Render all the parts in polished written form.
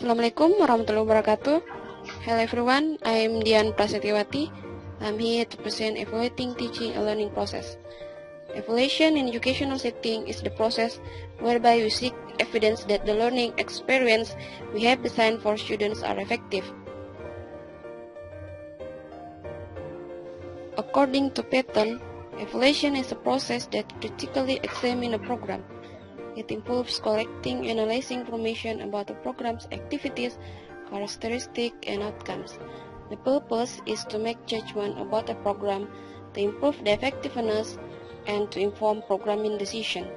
Assalamualaikum warahmatullahi wabarakatuh. Hello everyone, I am Dian Prasetyawati. I'm here to present evaluating teaching and learning process. Evaluation in educational setting is the process whereby we seek evidence that the learning experience we have designed for students are effective. According to Patton, evaluation is a process that critically examines a program. It involves collecting and analyzing information about the program's activities, characteristics, and outcomes. The purpose is to make judgment about a program, to improve the effectiveness, and to inform programming decisions.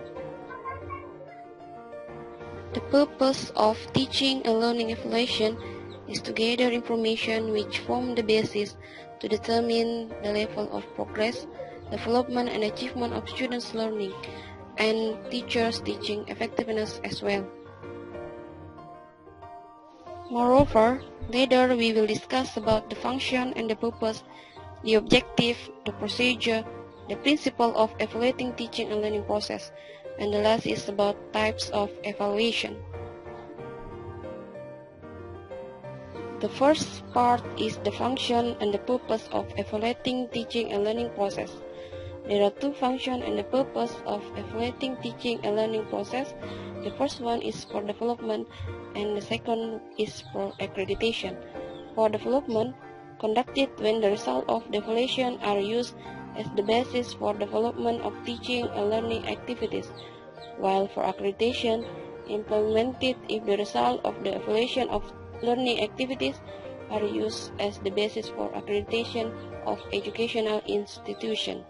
The purpose of teaching and learning evaluation is to gather information which form the basis to determine the level of progress, development, and achievement of students' learning, and teachers' teaching effectiveness as well. Moreover, later we will discuss about the function and the purpose, the objective, the procedure, the principle of evaluating teaching and learning process, and the last is about types of evaluation. The first part is the function and the purpose of evaluating teaching and learning process. There are two functions and the purpose of evaluating teaching and learning process. The first one is for development and the second is for accreditation. For development, conducted when the results of the evaluation are used as the basis for development of teaching and learning activities, while for accreditation, implemented if the result of the evaluation of learning activities are used as the basis for accreditation of educational institution.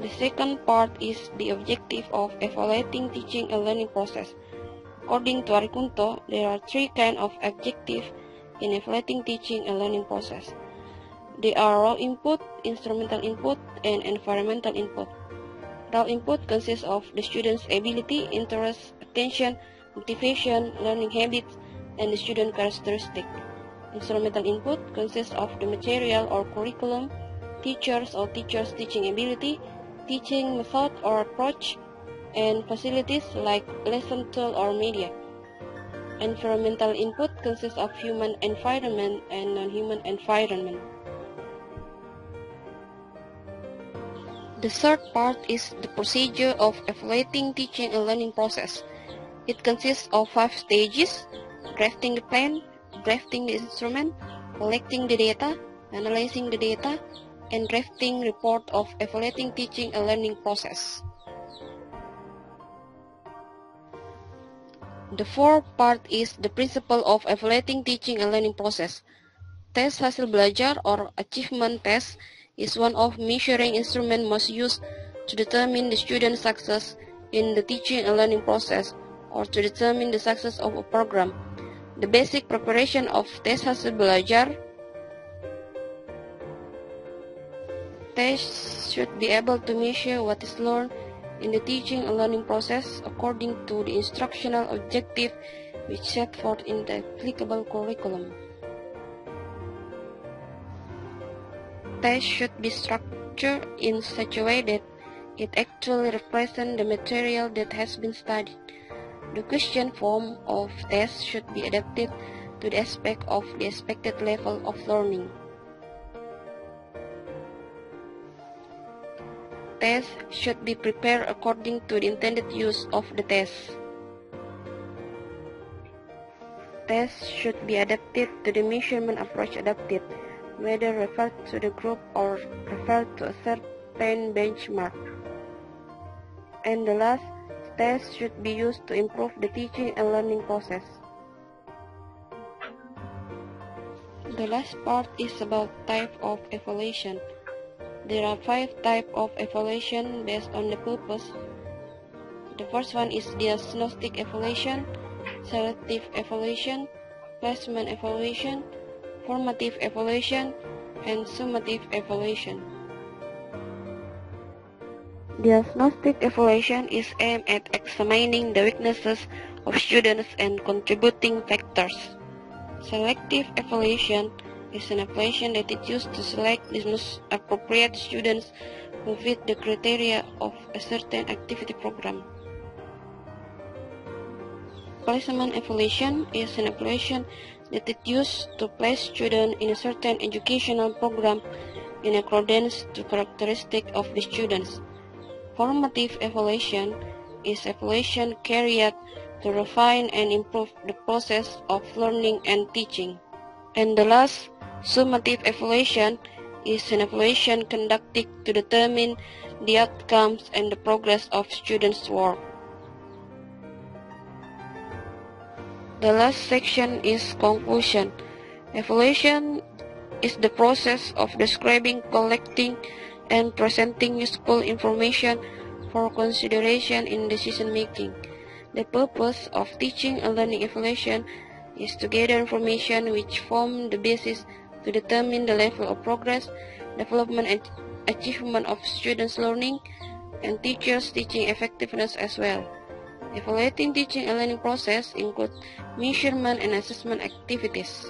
The second part is the objective of evaluating teaching and learning process. According to Arikunto, there are three kinds of objectives in evaluating teaching and learning process. They are raw input, instrumental input, and environmental input. Raw input consists of the student's ability, interest, attention, motivation, learning habits, and the student characteristic. Instrumental input consists of the material or curriculum, teachers or teachers' teaching ability, teaching method or approach, and facilities like lesson tool or media. Environmental input consists of human environment and non-human environment. The third part is the procedure of evaluating teaching and learning process. It consists of 5 stages: drafting the plan, drafting the instrument, collecting the data, analyzing the data, and drafting report of evaluating teaching and learning process. The fourth part is the principle of evaluating teaching and learning process. Tes hasil belajar or achievement test is one of measuring instrument most used to determine the student's success in the teaching and learning process or to determine the success of a program. The basic preparation of tes hasil belajar. Tests should be able to measure what is learned in the teaching and learning process according to the instructional objective which set forth in the applicable curriculum. Tests should be structured in such a way that it actually represents the material that has been studied. The question form of tests should be adapted to the aspect of the expected level of learning. Tests should be prepared according to the intended use of the test. Tests should be adapted to the measurement approach adopted, whether referred to the group or referred to a certain benchmark. And the last, tests should be used to improve the teaching and learning process. The last part is about type of evaluation. There are 5 types of evaluation based on the purpose. The first one is diagnostic evaluation, selective evaluation, placement evaluation, formative evaluation, and summative evaluation. Diagnostic evaluation is aimed at examining the weaknesses of students and contributing factors. Selective evaluation is an evaluation that is used to select the most appropriate students who fit the criteria of a certain activity program. Placement evaluation is an evaluation that is used to place students in a certain educational program in accordance to characteristics of the students. Formative evaluation is evaluation carried to refine and improve the process of learning and teaching. And the last, summative evaluation is an evaluation conducted to determine the outcomes and the progress of students' work. The last section is conclusion. Evaluation is the process of describing, collecting, and presenting useful information for consideration in decision making. The purpose of teaching and learning evaluation is to gather information which form the basis to determine the level of progress, development, and achievement of students' learning, and teachers' teaching effectiveness as well. Evaluating teaching and learning process includes measurement and assessment activities.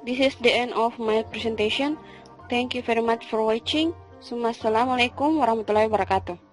This is the end of my presentation. Thank you very much for watching. Assalamualaikum warahmatullahi wabarakatuh.